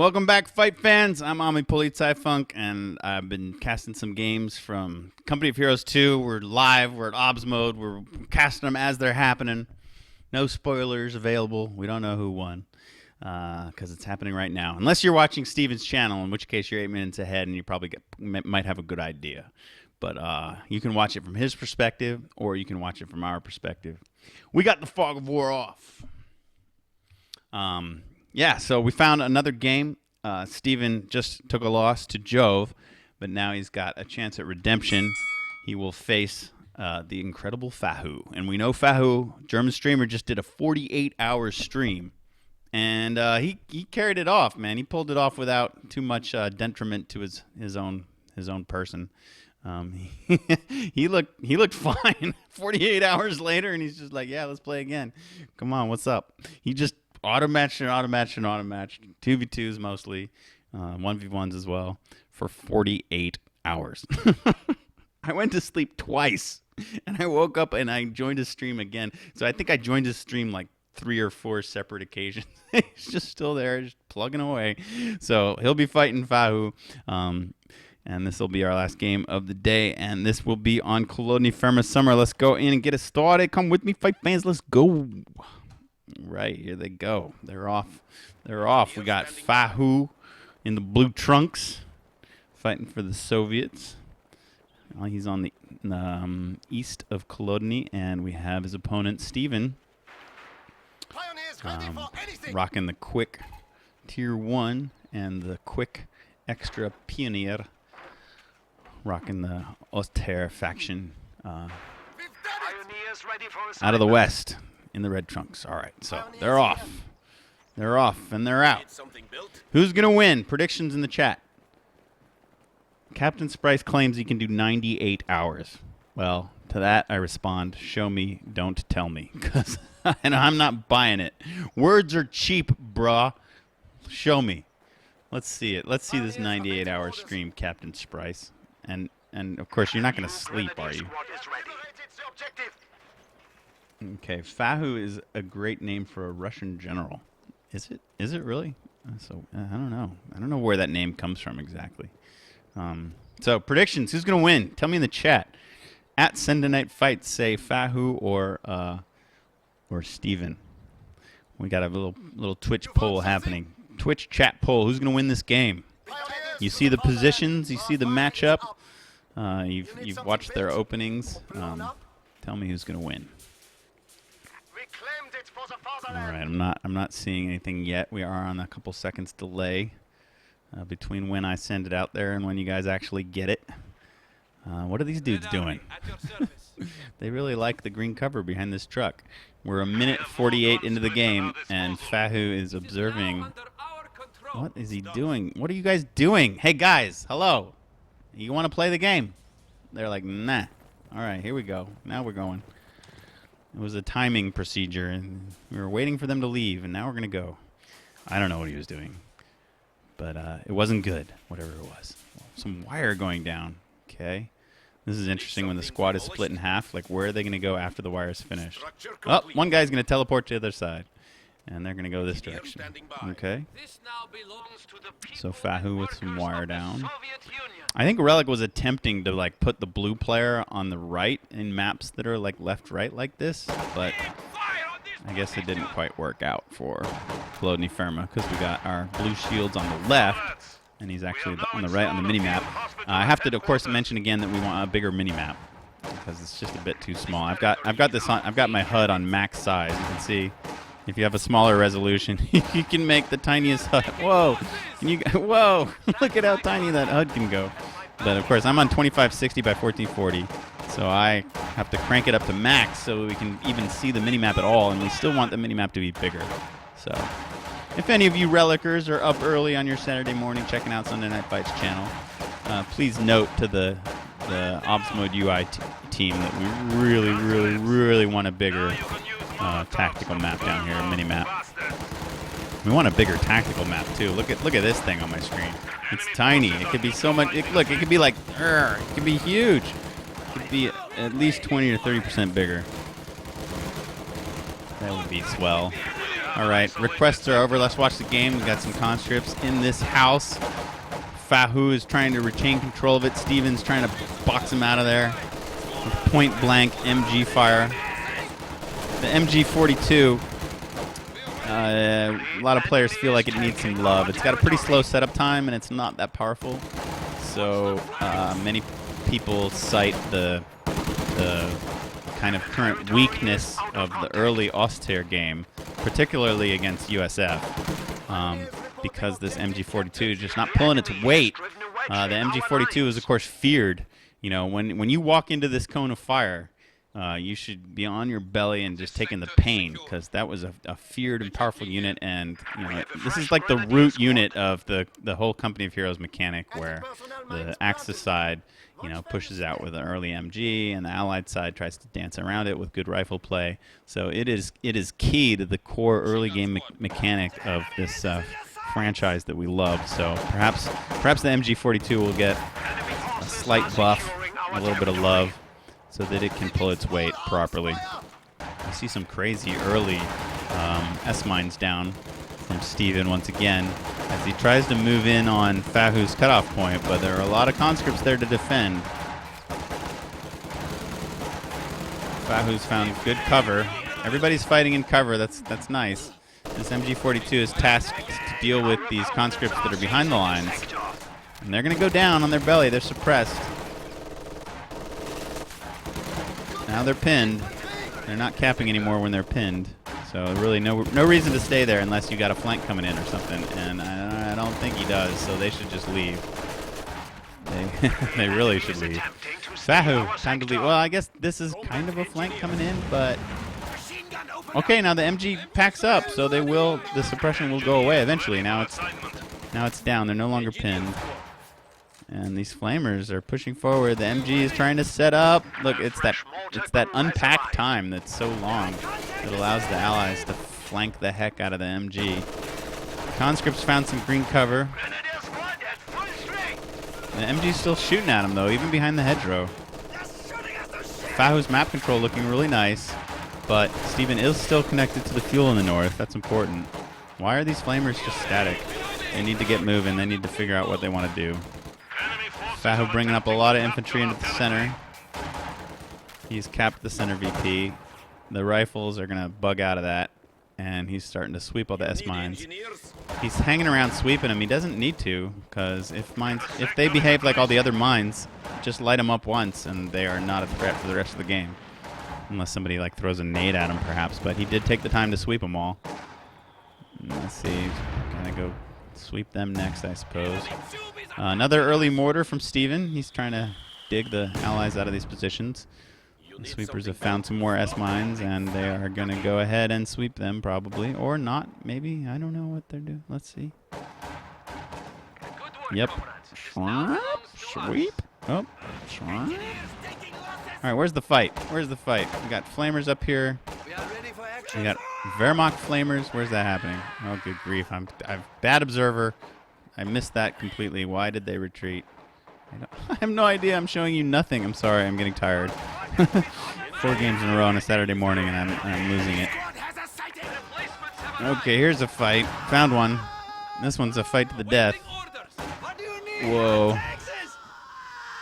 Welcome back, fight fans. I'm Ami Polizei-Funk, and I've been casting some games from Company of Heroes 2. We're live. We're at OBS mode. We're casting them as they're happening. No spoilers available. We don't know who won because it's happening right now. Unless you're watching Steven's channel, in which case you're 8 minutes ahead and you probably might have a good idea. But you can watch it from his perspective, or you can watch it from our perspective. We got the fog of war off. Yeah, so we found another game. Steven just took a loss to Jove, but now he's got a chance at redemption. He will face the incredible Fahu. And we know Fahu, German streamer, just did a 48-hour stream. And he carried it off, man. He pulled it off without too much detriment to his own person. He looked fine 48 hours later, and he's just like, yeah, let's play again. Come on, what's up? He just auto-matched. 2v2s mostly, 1v1s as well, for 48 hours. I went to sleep twice, and I woke up and I joined his stream again. So I think I joined his stream like 3 or 4 separate occasions. He's just still there, just plugging away. So he'll be fighting Fahu. And this will be our last game of the day. And this will be on Kolodny Ferma Summer. Let's go in and get it started. Come with me, fight fans. Let's go. Right, here they go. They're off. They're off. We got Fahu in the blue trunks fighting for the Soviets. He's on the east of Kolodny, and we have his opponent, Steven, rocking the quick tier 1 and the quick extra pioneer, rocking the Oster faction out of the west. In the red trunks. All right, so they're off. They're off, and they're out. Who's going to win? Predictions in the chat. Captain Sprice claims he can do 98 hours. Well, to that I respond, show me, don't tell me. And I'm not buying it. Words are cheap, brah. Show me. Let's see it. Let's see this 98-hour stream, Captain Sprice. And of course, you're not going to sleep, are you? Okay, Fahu is a great name for a Russian general. Is it? Is it really? So I don't know. I don't know where that name comes from exactly. So predictions. Who's gonna win? Tell me in the chat. At Sendonite Fights, say Fahu or Steven. We got a little Twitch poll happening. Twitch chat poll. Who's gonna win this game? You see the positions. You see the matchup. You've watched their openings. Tell me who's gonna win. All right, I'm not seeing anything yet. We are on a couple seconds delay between when I send it out there and when you guys actually get it. What are these dudes doing? They really like the green cover behind this truck. We're a minute 48 into the game, and Fahu is observing. What is he doing? What are you guys doing? Hey, guys, hello. You want to play the game? They're like, nah. All right, here we go. Now we're going. It was a timing procedure, and we were waiting for them to leave, and now we're going to go. I don't know what he was doing, but it wasn't good, whatever it was. Some wire going down. Okay. This is interesting when the squad is split in half. Like, where are they going to go after the wire is finished? Oh, one guy's going to teleport to the other side, and they're going to go this direction. Okay. So Fahu with some wire down. I think Relic was attempting to like put the blue player on the right in maps that are like left-right like this, but I guess it didn't quite work out for Kolodny Ferma because we got our blue shields on the left, and he's actually on the right on the mini-map. I have to, of course, mention again that we want a bigger mini-map because it's just a bit too small. I've got my HUD on max size. You can see. If you have a smaller resolution, you can make the tiniest HUD. Whoa! Whoa! Look at how tiny that HUD can go. But of course, I'm on 2560 by 1440, so I have to crank it up to max so we can even see the minimap at all, and we still want the minimap to be bigger. So, if any of you Relicers are up early on your Saturday morning checking out Sunday Night Fights channel, please note to the Ops Mode UI team that we really want a bigger tactical map down here, a mini map. We want a bigger tactical map too. Look at this thing on my screen. It's tiny. It could be so much. Look, it could be like, it could be huge. It could be at least 20 to 30% bigger. That would be swell. All right, requests are over. Let's watch the game. We've got some conscripts in this house. Fahu is trying to retain control of it. Steven's trying to box him out of there. Point blank MG fire. The MG42, a lot of players feel like it needs some love. It's got a pretty slow setup time and it's not that powerful. So many people cite the kind of current weakness of the early Austere game, particularly against USF, because this MG42 is just not pulling its weight. The MG42 is, of course, feared. You know, when you walk into this cone of fire, you should be on your belly and just taking the pain, because that was a feared and powerful unit. And you know, this is like the root unit of the whole Company of Heroes mechanic, where the Axis side, you know, pushes out with an early MG, and the Allied side tries to dance around it with good rifle play. So it is key to the core early game mechanic of this franchise that we love. So perhaps the MG42 will get a slight buff, a little bit of love, so that it can pull its weight properly. I see some crazy early S-mines down from Steven once again as he tries to move in on Fahu's cutoff point, but there are a lot of conscripts there to defend. Fahu's found good cover. Everybody's fighting in cover. That's nice. This MG42 is tasked to deal with these conscripts that are behind the lines, and they're going to go down on their belly. They're suppressed. Now they're pinned. They're not capping anymore when they're pinned. So really no reason to stay there unless you got a flank coming in or something. And I don't think he does, so they should just leave. They really should leave. Fahu, time to leave. Well, I guess this is kind of a flank coming in, but... Okay, now the MG packs up, so the suppression will go away eventually. Now it's down. They're no longer pinned. And these flamers are pushing forward. The MG is trying to set up. Look, it's that unpack time that's so long that allows the allies to flank the heck out of the MG. Conscripts found some green cover. The MG's still shooting at him, though, even behind the hedgerow. Fahu's map control looking really nice, but Steven is still connected to the fuel in the north. That's important. Why are these flamers just static? They need to get moving. They need to figure out what they want to do. Fahu bringing up a lot of infantry into the center. He's capped the center VP. The rifles are going to bug out of that, and he's starting to sweep all the S-mines. He's hanging around sweeping them. He doesn't need to, because if they behave like all the other mines, just light them up once, and they are not a threat for the rest of the game. Unless somebody like throws a nade at him, perhaps. But he did take the time to sweep them all. Let's see. Gonna go sweep them next, I suppose. Another early mortar from Steven. He's trying to dig the allies out of these positions. The sweepers have found some more S-mines, and they are going to go ahead and sweep them, probably. Or not, maybe. I don't know what they're doing. Let's see. Yep. Sweep. Oh. All right, where's the fight? Where's the fight? We got flamers up here. We got Wehrmacht flamers. Where's that happening? Oh, good grief. I'm bad observer. I missed that completely. Why did they retreat? I have no idea. I'm showing you nothing. I'm sorry. I'm getting tired. 4 games in a row on a Saturday morning, and I'm losing it. Okay, here's a fight. Found one. This one's a fight to the death. Whoa.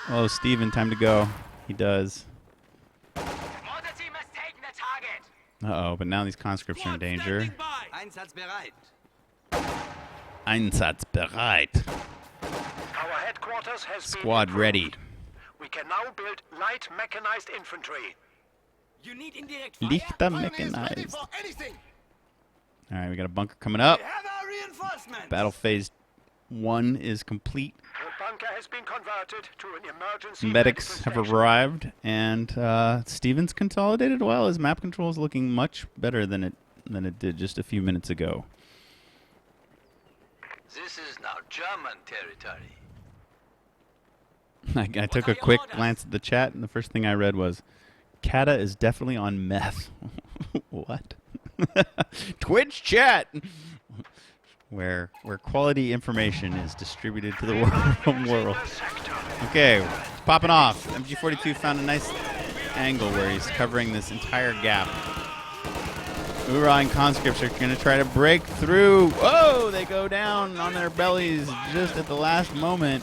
Oh, Steven, time to go. He does. Uh-oh, but now these conscripts are in danger. Einsatzbereit. Our headquarters has Squad been ready. We can now build light mechanized infantry. You need indirect fire? Lichter mechanized. All right, we got a bunker coming up. We have our reinforcements. Battle phase 1 is complete. The bunker has been converted to an emergency Medics have medical station. arrived, and Steven's consolidated well. His map control is looking much better than it did just a few minutes ago. This is now German territory. I took a quick glance at the chat, and the first thing I read was, Kata is definitely on meth. What? Twitch chat! Where quality information is distributed to the world. Okay, it's popping off. MG42 found a nice angle where he's covering this entire gap. Ura and conscripts are going to try to break through. Whoa, they go down on their bellies just at the last moment.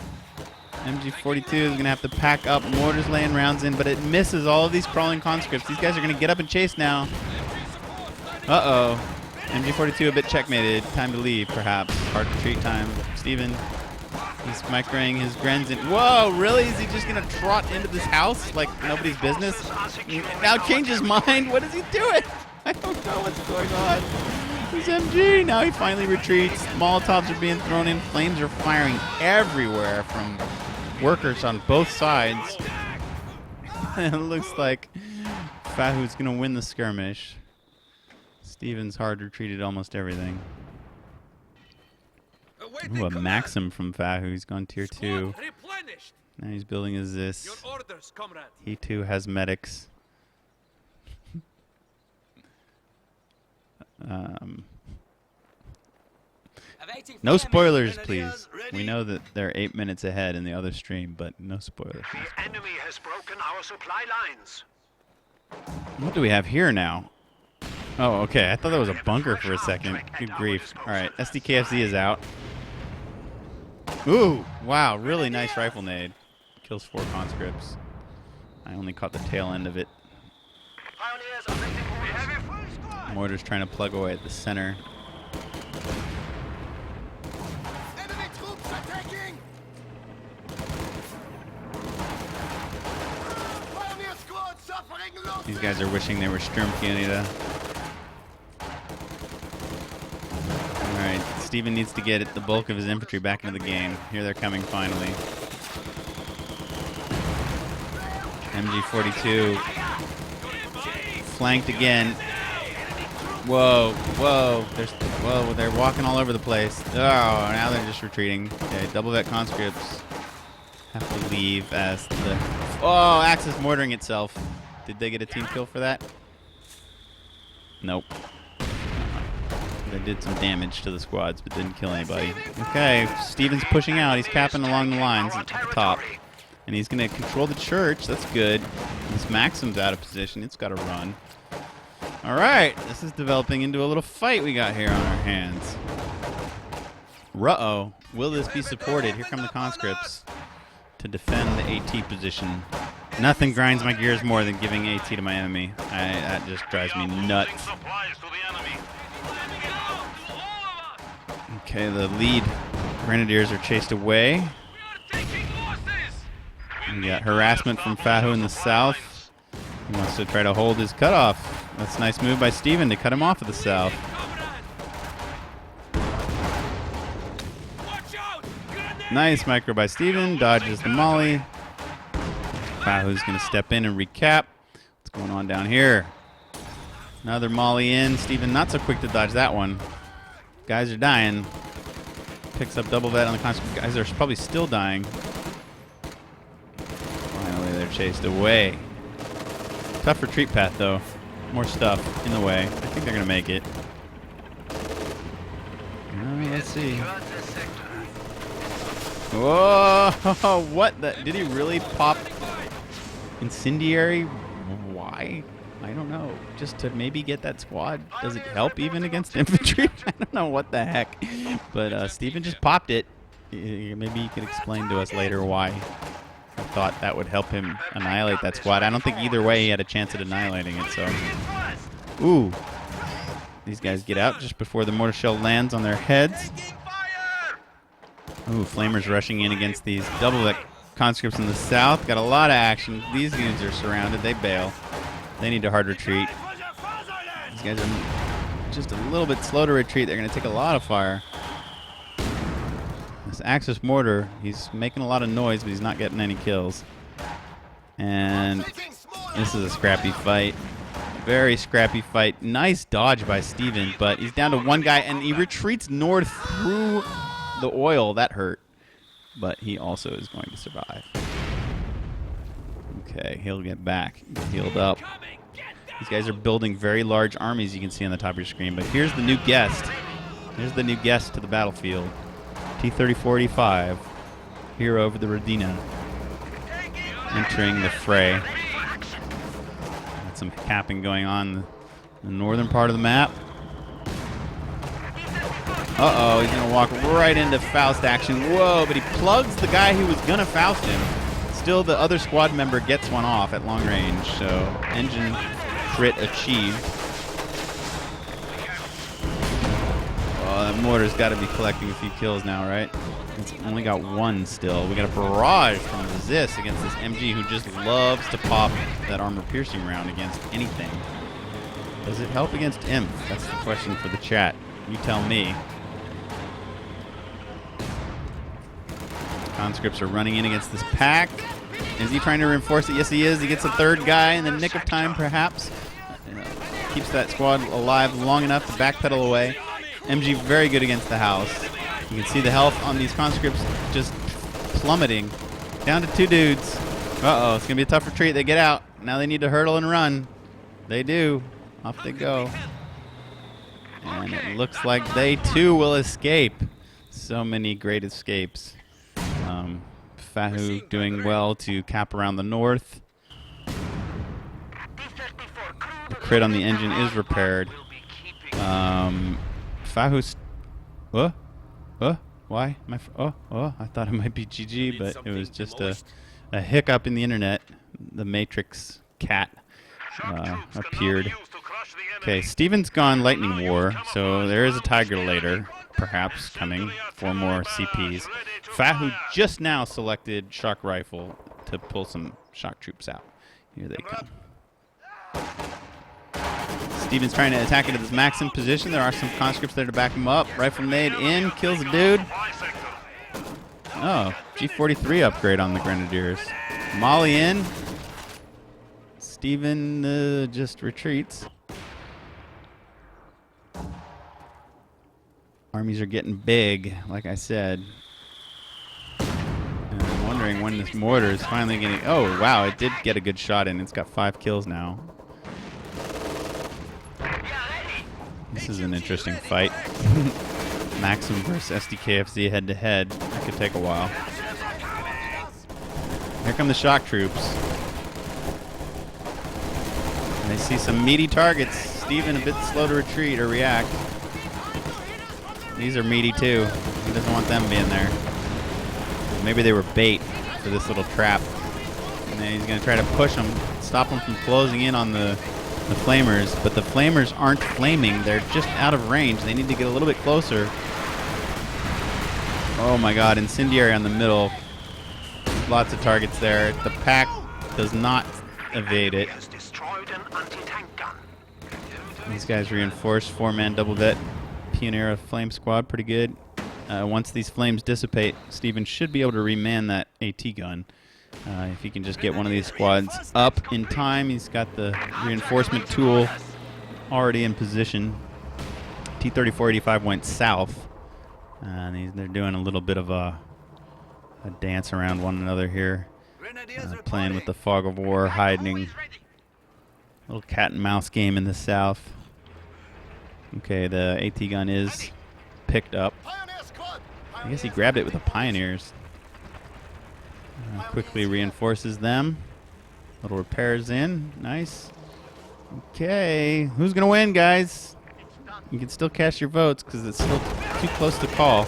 MG42 is going to have to pack up. Mortars laying rounds in, but it misses all of these crawling conscripts. These guys are going to get up and chase now. Uh-oh. MG42 a bit checkmated. Time to leave, perhaps. Hard retreat time. Steven, he's microing his Grens in. Whoa, really? Is he just going to trot into this house like nobody's business? Now change his mind? What is he doing? I don't know what's going on. He's MG. Now he finally retreats. Molotovs are being thrown in. Flames are firing everywhere from workers on both sides. It looks like Fahu's going to win the skirmish. Steven's hard retreated almost everything. Ooh, a Maxim from Fahu. He's gone tier 2. Now he's building his this. He too has medics. No spoilers, please. We know that they're 8 minutes ahead in the other stream, but no spoilers. The enemy has broken our supply lines. What do we have here now? Oh, okay. I thought that was a bunker for a second. Good grief. All right, SDKFZ is out. Ooh, wow, really nice rifle nade. Kills 4 conscripts. I only caught the tail end of it. Pioneers are making orders. Mortar's trying to plug away at the center. Enemy troops attacking! Pioneer squad suffering losses! These guys are wishing they were Sturmkanida. Alright, Steven needs to get the bulk of his infantry back into the game. Here they're coming finally. MG42 flanked again. Whoa, whoa, they're walking all over the place. Oh, now they're just retreating. Okay, double vet conscripts have to leave as the... Oh, Axis mortaring itself. Did they get a team kill for that? Nope. They did some damage to the squads, but didn't kill anybody. Okay, Steven's pushing out. He's capping along the lines at the top. And he's going to control the church. That's good. This Maxim's out of position. It's got to run. All right, this is developing into a little fight we got here on our hands. Ruh-oh. Will this be supported? Here come the conscripts to defend the AT position. Nothing grinds my gears more than giving AT to my enemy. That just drives me nuts. Okay, the lead grenadiers are chased away. We got harassment from Fahu in the south. He wants to try to hold his cutoff. That's a nice move by Steven to cut him off of the south. Nice micro by Steven. Dodges the molly. Fahu's going to step in and recap. What's going on down here? Another molly in. Steven not so quick to dodge that one. Guys are dying. Picks up double vet on the conscript. Guys are probably still dying. Finally, they're chased away. Tough retreat path, though. More stuff in the way. I think they're going to make it. Let's see. Whoa! What the? Did he really pop incendiary? Why? I don't know. Just to maybe get that squad. Does it help even against infantry? I don't know what the heck. But Steven just popped it. Maybe you could explain to us later why I thought that would help him annihilate that squad. I don't think either way he had a chance at annihilating it. So, ooh. These guys get out just before the mortar shell lands on their heads. Ooh, flamers rushing in against these double conscripts in the south. Got a lot of action. These units are surrounded. They bail. They need to hard retreat. These guys are just a little bit slow to retreat. They're going to take a lot of fire. This Axis mortar, he's making a lot of noise, but he's not getting any kills. And this is a scrappy fight. Very scrappy fight. Nice dodge by Steven, but he's down to one guy, and he retreats north through the oil. That hurt. But he also is going to survive. Okay, he'll get back. He's healed up. These guys are building very large armies, you can see on the top of your screen. But here's the new guest. Here's the new guest to the battlefield. T-3485, hero of the Radina, entering the fray. Got some capping going on. the northern part of the map. Uh-oh, he's going to walk right into Faust action. Whoa, but he plugs the guy who was going to Faust him. Still, the other squad member gets one off at long range, so engine crit achieved. Oh, that mortar's got to be collecting a few kills now, right? It's only got one still. We got a barrage from Resist against this MG who just loves to pop that armor-piercing round against anything. Does it help against Imp? That's the question for the chat. You tell me. Conscripts are running in against this pack. Is he trying to reinforce it? Yes, he is. He gets a third guy in the nick of time, perhaps. Keeps that squad alive long enough to backpedal away. MG very good against the house. You can see the health on these conscripts just plummeting. Down to 2 dudes. Uh-oh, it's going to be a tough retreat. They get out. Now they need to hurdle and run. They do. Off they go. And it looks like they, too, will escape. So many great escapes. Fahu doing well to cap around the north. The crit on the engine is repaired. Fahu's... Why? I thought it might be GG, but it was just a hiccup in the internet. The Matrix cat appeared. Okay, Steven's gone Lightning War, so there is a Tiger later, perhaps, coming for more CPs. Fahu just now selected Shock Rifle to pull some shock troops out. Here they come. Steven's trying to attack into this Maxim position. There are some conscripts there to back him up. Rifle nade in, kills a dude. Oh, G43 upgrade on the Grenadiers. Molly in. Steven just retreats. Armies are getting big, like I said. And I'm wondering when this mortar is finally getting... Oh, wow, it did get a good shot in. It's got 5 kills now. This is an interesting fight. Maxim versus SDKFZ head-to-head. That could take a while. Here come the shock troops. And they see some meaty targets. Steven a bit slow to retreat or react. These are meaty too. He doesn't want them being there. Maybe they were bait for this little trap. And then he's going to try to push them, stop them from closing in on the flamers. But the flamers aren't flaming. They're just out of range. They need to get a little bit closer. Oh my god, incendiary on the middle. Lots of targets there. The pack does not evade it. These guys reinforced 4-man double vet. Pioneer Flame Squad, pretty good. Once these flames dissipate, Steven should be able to reman that AT gun. If he can just get one of these squads up in time. He's got the reinforcement tool already in position. T-3485 went south. And they're doing a little bit of a dance around one another here. Playing with the fog of war, hiding. Little cat and mouse game in the south. Okay, the AT gun is picked up. I guess he grabbed it with the Pioneers. Quickly reinforces them. Little repairs in. Nice. Okay, who's going to win, guys? You can still cast your votes because it's still too close to call.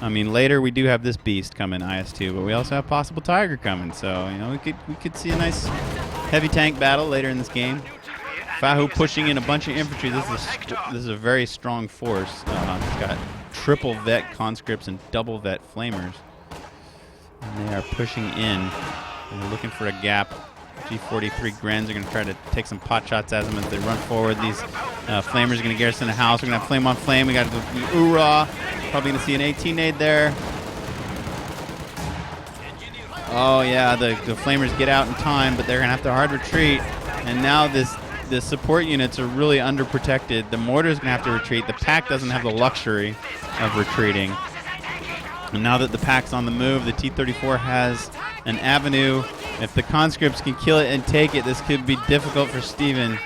I mean, later we do have this beast coming, IS-2, but we also have possible Tiger coming. So, you know, we could see a nice heavy tank battle later in this game. Fahu pushing in a bunch of infantry. This is a very strong force. It's got triple vet conscripts and double vet flamers. And they are pushing in. They're looking for a gap. G43 Grens are going to try to take some pot shots at them as they run forward. These flamers are going to garrison the house. We're going to have flame on flame. We got the Oorah. Probably going to see an 18 nade there. Oh yeah, the flamers get out in time, but they're going to have to hard retreat. And now the support units are really underprotected. The mortar's going to have to retreat. The pack doesn't have the luxury of retreating. And now that the pack's on the move, the T-34 has an avenue. If the conscripts can kill it and take it, this could be difficult for Steven.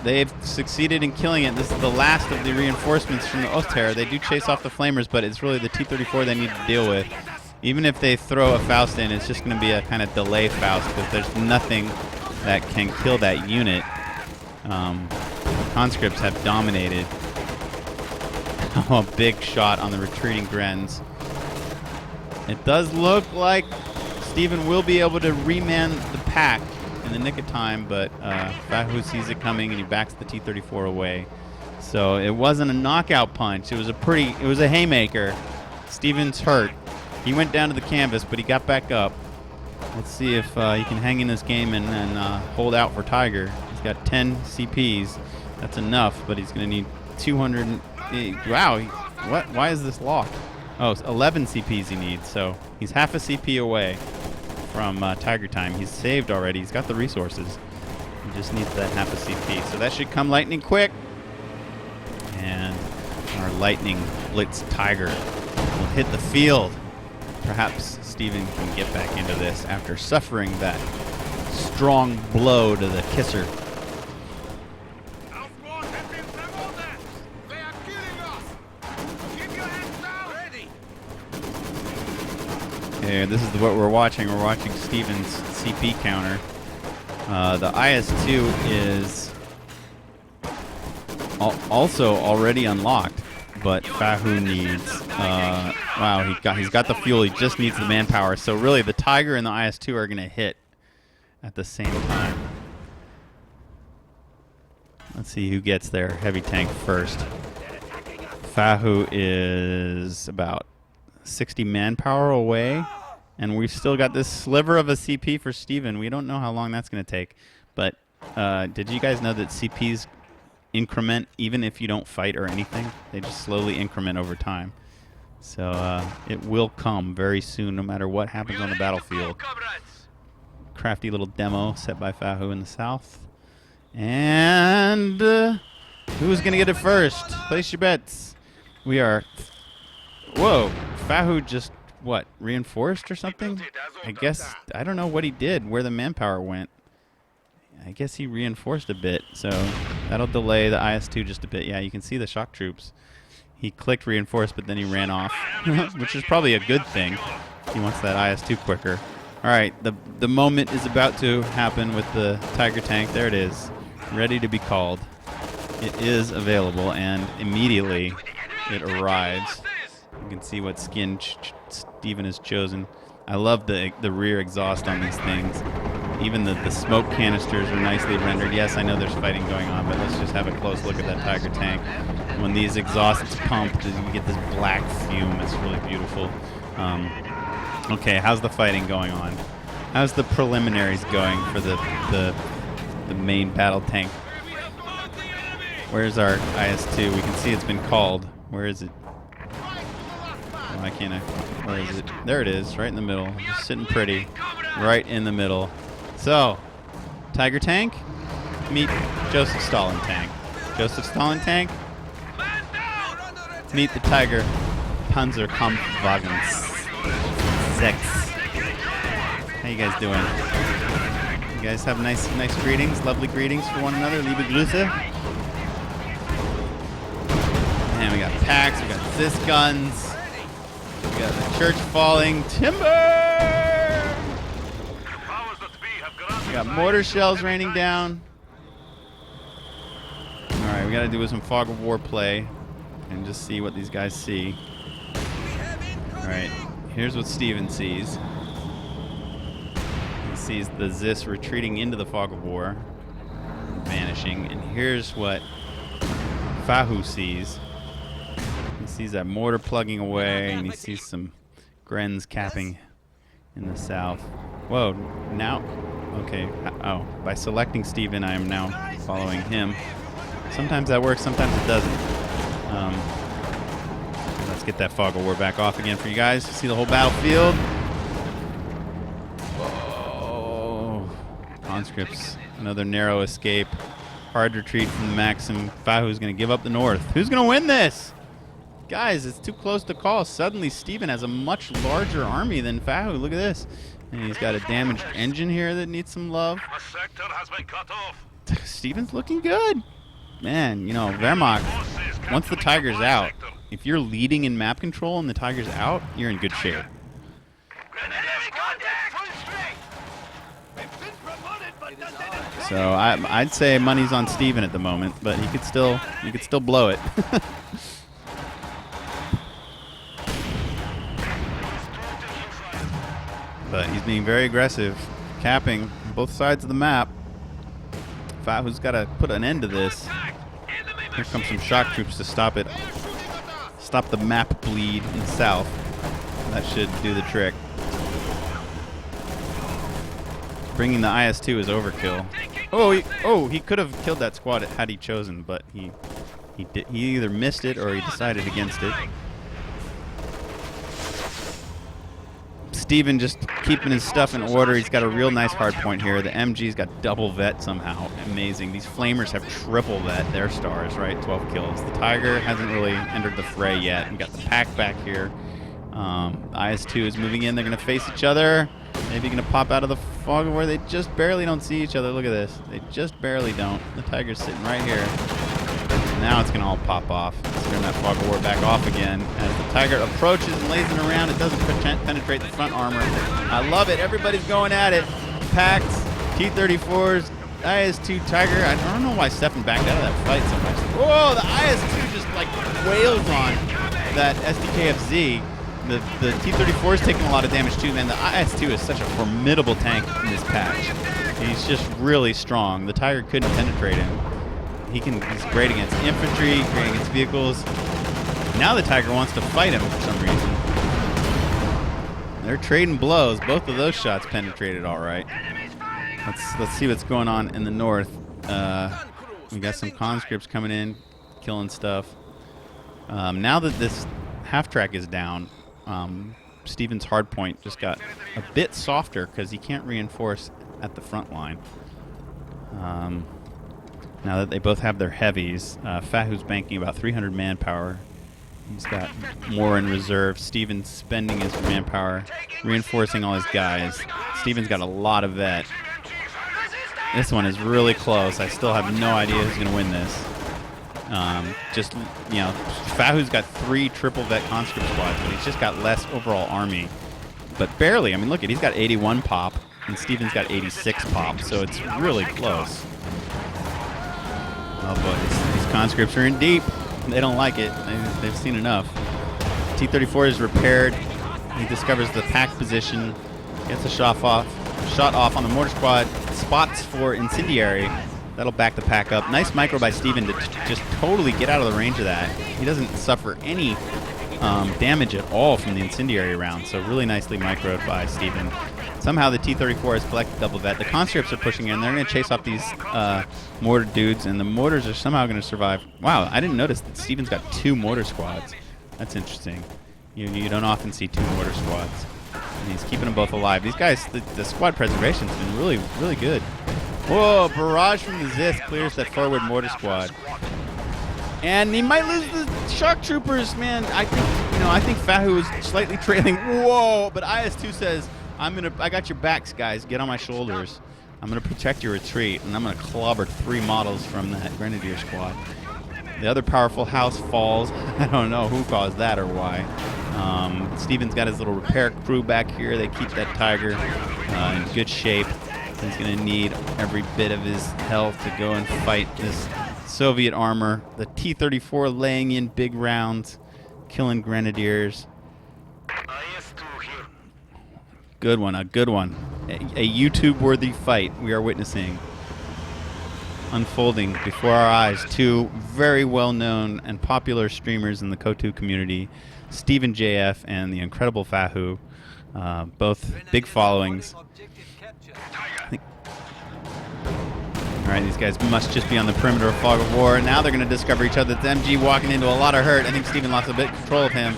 They've succeeded in killing it. This is the last of the reinforcements from the Oster. They do chase off the flamers, but it's really the T-34 they need to deal with. Even if they throw a Faust in, it's just going to be a kind of delay Faust because there's nothing that can kill that unit. Conscripts have dominated. Oh, a big shot on the retreating Grens. It does look like Stephen will be able to reman the pack in the nick of time, but Fahu sees it coming and he backs the T-34 away. So it wasn't a knockout punch. It was a haymaker. Stephen's hurt. He went down to the canvas, but he got back up. Let's see if he can hang in this game and hold out for Tiger. He's got 10 CPs. That's enough, but he's going to need 200. Wow, what? Why is this locked? Oh, it's 11 CPs he needs, so he's half a CP away from Tiger time. He's saved already. He's got the resources. He just needs that half a CP. So that should come lightning quick. And our lightning blitz Tiger will hit the field. Perhaps Stephen can get back into this after suffering that strong blow to the kisser. Okay, this is what we're watching. We're watching Stephen's CP counter. The IS-2 is also already unlocked, but Fahu needs. Wow, he's got the fuel. He just needs the manpower. So really, the Tiger and the IS-2 are going to hit at the same time. Let's see who gets there. Heavy tank first. Fahu is about 60 manpower away, and we've still got this sliver of a CP for Stephen. We don't know how long that's going to take, but did you guys know that CPs increment even if you don't fight or anything? They just slowly increment over time. So it will come very soon no matter what happens on the battlefield. Crafty little demo set by Fahu in the south. And who's going to get it first? Place your bets. We are... Whoa, Fahu just, what, reinforced or something? I guess, I don't know what he did, where the manpower went. I guess he reinforced a bit, so that'll delay the IS-2 just a bit. Yeah, you can see the shock troops. He clicked reinforce, but then he ran off, which is probably a good thing. He wants that IS-2 quicker. All right, the moment is about to happen with the Tiger tank. There it is, ready to be called. It is available, and immediately it arrives. You can see what skin Stephen has chosen. I love the rear exhaust on these things. Even the smoke canisters are nicely rendered. Yes, I know there's fighting going on, but let's just have a close look at that Tiger tank. When these exhausts pump, you get this black fume. It's really beautiful. Okay, how's the fighting going on? How's the preliminaries going for the main battle tank? Where's our IS-2? We can see it's been called. Where is it? Why can't I? Where is it? There it is, right in the middle. Just sitting pretty, right in the middle. So, Tiger tank, meet Joseph Stalin tank. Joseph Stalin tank, meet the Tiger Panzerkampfwagen 6. How you guys doing? You guys have nice greetings, lovely greetings for one another. Liebe Grüße. And we got packs, we got Zis guns. We got the church falling timber. We got mortar shells raining down. All right, we got to do some fog of war play and just see what these guys see. All right, here's what Stephen sees. He sees the Zis retreating into the fog of war, vanishing, and here's what Fahu sees. He sees that mortar plugging away, and he sees some Grens capping in the south. Whoa, now, okay, oh, by selecting Stephen, I am now following him. Sometimes that works, sometimes it doesn't. Let's get that fog of war back off again for you guys. See the whole battlefield. Whoa, conscripts, another narrow escape. Hard retreat from the Maxim. Fahu's going to give up the north. Who's going to win this? Guys, it's too close to call. Suddenly, Stephen has a much larger army than Fahu. Look at this. And he's got a damaged engine here that needs some love. A sector has been cut off. Stephen's looking good. Man, you know, Wehrmacht, once the Tiger's out, if you're leading in map control and the Tiger's out, you're in good shape. Enemy contact! Full strength! Wir sind promoted So I'd say money's on Steven at the moment, but he could still blow it. But he's being very aggressive, capping both sides of the map. Fahu's got to put an end to this. Here comes some shock troops to stop it. Stop the map bleed in the south. That should do the trick. Bringing the IS-2 is overkill. Oh, he could have killed that squad had he chosen, but he either missed it or he decided against it. Steven just keeping his stuff in order. He's got a real nice hard point here. The MG's got double vet somehow. Amazing. These flamers have triple vet. Their stars, right? 12 kills. The Tiger hasn't really entered the fray yet. We got the pack back here. IS-2 is moving in. They're going to face each other. Maybe going to pop out of the fog of war. They just barely don't see each other. Look at this. They just barely don't. The Tiger's sitting right here. Now it's going to all pop off. Let's turn that fog of war back off again. As the Tiger approaches and lays it around, it doesn't penetrate the front armor. I love it. Everybody's going at it. Packs, T-34s, IS-2 Tiger. I don't know why Stephen backed out of that fight so much. Whoa, the IS-2 just like wails on that SDKFZ. The T-34 is taking a lot of damage too, man. The IS-2 is such a formidable tank in this patch. He's just really strong. The Tiger couldn't penetrate him. He's great against infantry, great against vehicles. Now the Tiger wants to fight him for some reason. They're trading blows. Both of those shots penetrated all right. Let's see what's going on in the north. We got some conscripts coming in, killing stuff. Now that this half track is down, Steven's hard point just got a bit softer because he can't reinforce at the front line. Now that they both have their heavies, Fahu's banking about 300 manpower. He's got more in reserve. Steven's spending his manpower, reinforcing all his guys. Steven's got a lot of vet. This one is really close. I still have no idea who's going to win this. Fahu's got 3 triple vet conscript squads, but he's just got less overall army. But barely. I mean, look at, he's got 81 pop, and Steven's got 86 pop, so it's really close. Oh boy, these conscripts are in deep. They don't like it. They've seen enough. T-34 is repaired. He discovers the pack position, gets a shot off on the mortar squad, spots for incendiary. That'll back the pack up. Nice micro by Steven to just totally get out of the range of that. He doesn't suffer any damage at all from the incendiary round, so really nicely microed by Steven. Somehow the T-34 has collected double vet. The conscripts are pushing in. They're going to chase off these mortar dudes, and the mortars are somehow going to survive. Wow, I didn't notice that Steven's got 2 mortar squads. That's interesting. You don't often see 2 mortar squads. And he's keeping them both alive. These guys, the squad preservation's been really, really good. Whoa, barrage from the Zis clears that forward mortar squad. And he might lose the shock troopers, man. I think Fahu is slightly trailing. Whoa, but IS-2 says, I got your backs, guys. Get on my shoulders. I'm gonna protect your retreat, and I'm gonna clobber 3 models from that Grenadier squad. The other powerful house falls. I don't know who caused that or why. Steven's got his little repair crew back here. They keep that Tiger in good shape. He's gonna need every bit of his health to go and fight this Soviet armor. The T-34 laying in big rounds, killing Grenadiers. Good one, a good one. A YouTube-worthy fight we are witnessing unfolding before our eyes. 2 very well-known and popular streamers in the KOTU community, StephennJF and the incredible Fahu, both big followings. All right, these guys must just be on the perimeter of fog of war. Now they're going to discover each other. It's MG walking into a lot of hurt. I think Steven lost a bit of control of him.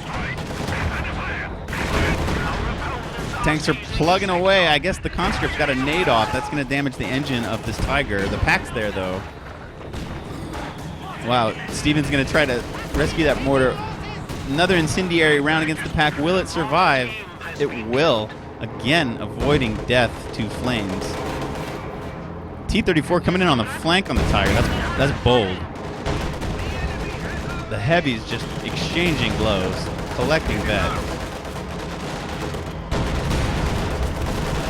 Tanks are plugging away. I guess the conscript's got a nade off. That's going to damage the engine of this Tiger. The pack's there, though. Wow, Steven's going to try to rescue that mortar. Another incendiary round against the pack. Will it survive? It will. Again, avoiding death to flames. T-34 coming in on the flank on the Tiger. That's bold. The heavies just exchanging blows, collecting vet.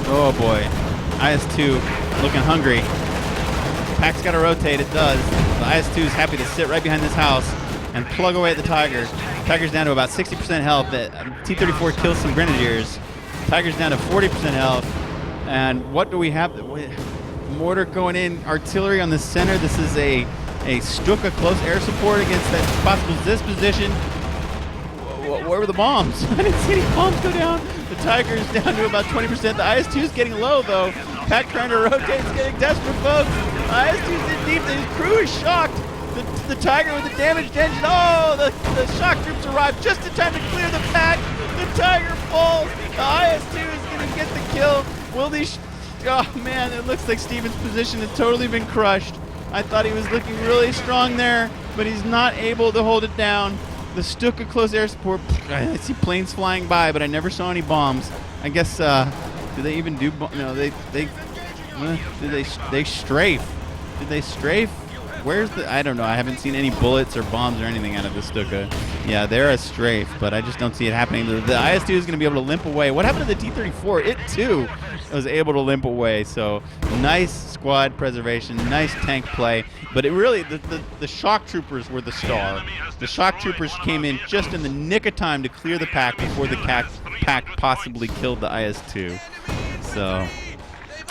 Oh boy. IS-2 looking hungry. Pack's got to rotate. It does. The IS-2 is happy to sit right behind this house and plug away at the Tiger. Tiger's down to about 60% health. The T-34 kills some Grenadiers. Tiger's down to 40% health. And what do we have? Mortar going in. Artillery on the center. This is a Stuka close air support against that possible Zis position. Where were the bombs? I didn't see any bombs go down. The Tiger's down to about 20%. The IS-2 is getting low, though. Pack trying to rotate. It's getting desperate, folks. The IS-2's in deep. His crew is shocked. The Tiger with the damaged engine. Oh, the shock troops arrive just in time to clear the Pack. The Tiger falls. The IS-2 is going to get the kill. Will these... Oh, man, it looks like Steven's position has totally been crushed. I thought he was looking really strong there, but he's not able to hold it down. The Stuka close air support. I see planes flying by, but I never saw any bombs. I guess, do they even do... No, they strafe. Did they strafe? Where's the... I don't know. I haven't seen any bullets or bombs or anything out of the Stuka. Yeah, they're a strafe, but I just don't see it happening. The IS-2 is going to be able to limp away. What happened to the T-34? It, too, was able to limp away. So, nice squad preservation, nice tank play. But it really... The shock troopers were the star. The shock troopers came in just in the nick of time to clear the Pack before the Pack possibly killed the IS-2. So...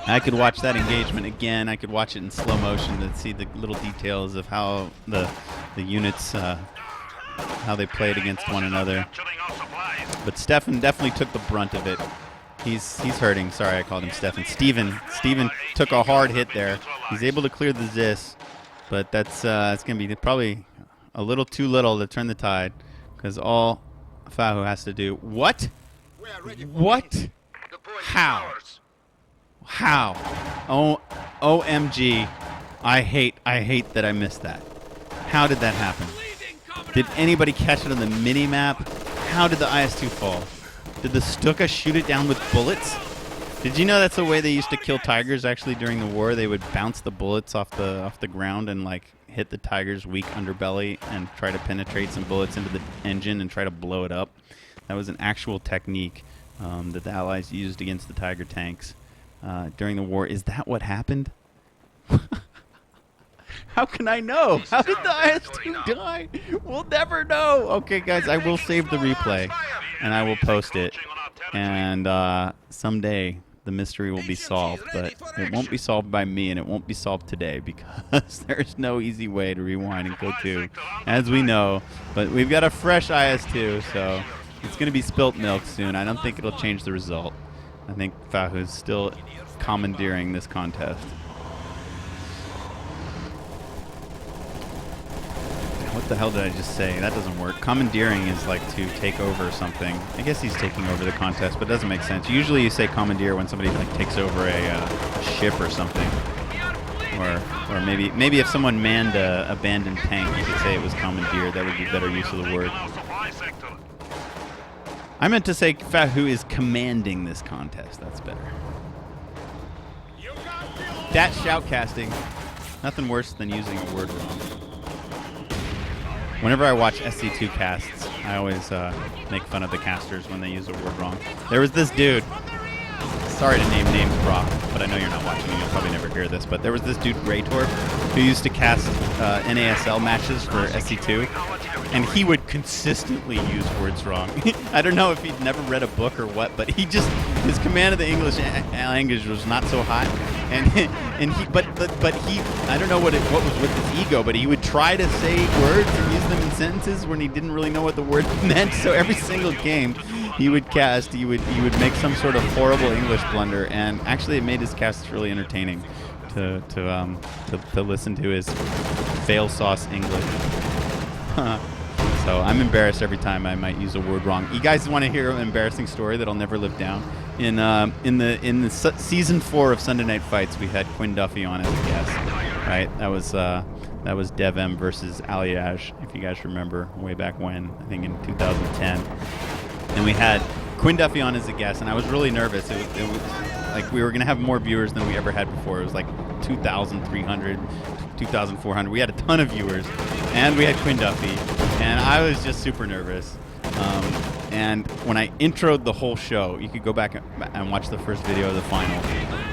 I could watch that engagement again. I could watch it in slow motion to see the little details of how the units, how they played against one another. But Stephen definitely took the brunt of it. He's hurting. Sorry, I called him Stephen. Steven took a hard hit there. He's able to clear the Zis, but that's it's going to be probably a little too little to turn the tide, because all Fahu has to do. What? What? How? How? Oh, OMG. I hate that I missed that. How did that happen? Did anybody catch it on the mini-map? How did the IS-2 fall? Did the Stuka shoot it down with bullets? Did you know that's the way they used to kill Tigers actually during the war? They would bounce the bullets off the ground and like hit the Tiger's weak underbelly and try to penetrate some bullets into the engine and try to blow it up. That was an actual technique that the Allies used against the Tiger tanks. During the war. Is that what happened? How can I know? How did the IS-2 die? We'll never know. Okay, guys, I will save the replay, and I will post it. And someday the mystery will be solved, but it won't be solved by me, and it won't be solved today because there's no easy way to rewind and go to, as we know. But we've got a fresh IS-2, so it's going to be spilt milk soon. I don't think it'll change the result. I think Fahu's still commandeering this contest. What the hell did I just say? That doesn't work. Commandeering is like to take over something. I guess he's taking over the contest, but it doesn't make sense. Usually you say commandeer when somebody like takes over a ship or something. Or maybe if someone manned a abandoned tank, you could say it was commandeer. That would be better use of the word. I meant to say Fahu is commanding this contest. That's better. That shoutcasting. Nothing worse than using a word wrong. Whenever I watch SC2 casts, I always make fun of the casters when they use a word wrong. There was this dude. Sorry to name names, Brock, but I know you're not watching and you'll probably never hear this, but there was this dude, Greytorp, who used to cast NASL matches for SC2, and he would consistently use words wrong. I don't know if he'd never read a book or what, but his command of the English language was not so hot, but he I don't know what was with his ego, but he would try to say words and use them in sentences when he didn't really know what the word meant. So every single game he would cast, he would make some sort of horrible English blunder, and actually it made his casts really entertaining to listen to his fail sauce English. So I'm embarrassed every time I might use a word wrong. You guys want to hear an embarrassing story that'll never live down? In the season 4 of Sunday Night Fights, we had Quinn Duffy on as a guest. Right? That was Dev M versus Aliage, if you guys remember, way back when, I think in 2010. And we had Quinn Duffy on as a guest, and I was really nervous. It was like we were going to have more viewers than we ever had before. It was like 2,300, 2,400. We had a ton of viewers, and we had Quinn Duffy, and I was just super nervous. And when I introed the whole show, you could go back and watch the first video of the final.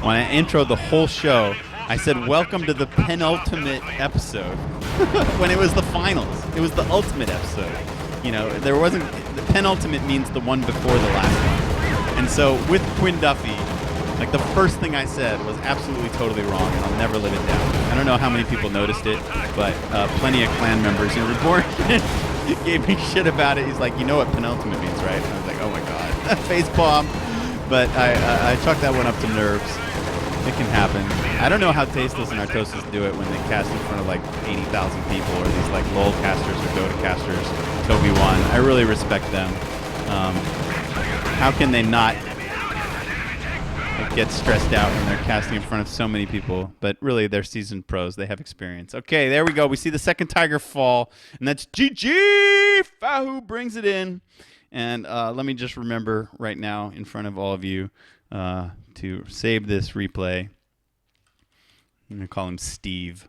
When I introed the whole show, I said, "Welcome to the penultimate episode." When it was the finals, it was the ultimate episode. You know, there wasn't, the penultimate means the one before the last one. And so with Quinn Duffy, like the first thing I said was absolutely totally wrong, and I'll never live it down. I don't know how many people noticed it, but plenty of clan members in Reborn gave me shit about it. He's like, "You know what penultimate means, right?" And I was like, "Oh my god," face palm. But I chalked that one up to nerves. It can happen. I don't know how Tasteless and Artosis do it when they cast in front of like 80,000 people, or these like LOL casters or Dota casters. Toby won. I really respect them. How can they not get stressed out when they're casting in front of so many people? But really, they're seasoned pros. They have experience. Okay, there we go. We see the second Tiger fall, and that's GG. Fahu brings it in. And let me just remember right now in front of all of you to save this replay. I'm going to call him Steve.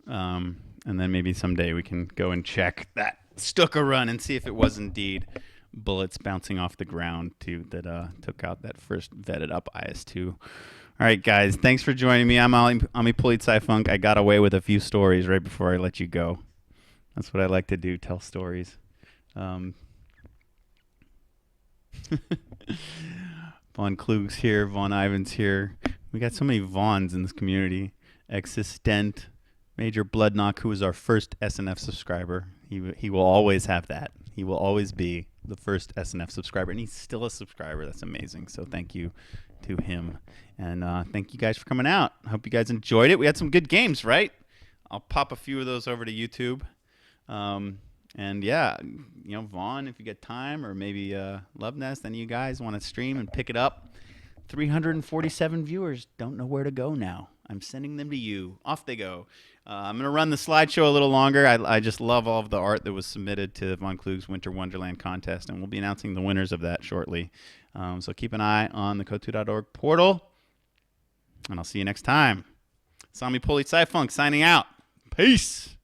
And then maybe someday we can go and check that Stuka run and see if it was indeed bullets bouncing off the ground that took out that first vetted up IS-2. All right, guys. Thanks for joining me. I'm Ami Polizei-Funk. I got away with a few stories right before I let you go. That's what I like to do, tell stories. Von Klug's here. Von Ivan's here. We got so many Vons in this community. Existent. Major Bloodknock, who was our first SNF subscriber. He will always have that. He will always be the first SNF subscriber, and he's still a subscriber. That's amazing. So thank you to him. And thank you guys for coming out. I hope you guys enjoyed it. We had some good games, right? I'll pop a few of those over to YouTube. And yeah, you know, Vaughn, if you get time, or maybe Love Nest, any of you guys want to stream and pick it up. 347 viewers don't know where to go now. I'm sending them to you. Off they go. I'm going to run the slideshow a little longer. I just love all of the art that was submitted to Von Klug's Winter Wonderland contest, and we'll be announcing the winners of that shortly. So keep an eye on the Kotu.org portal, and I'll see you next time. Sami Polizei-Funk signing out. Peace.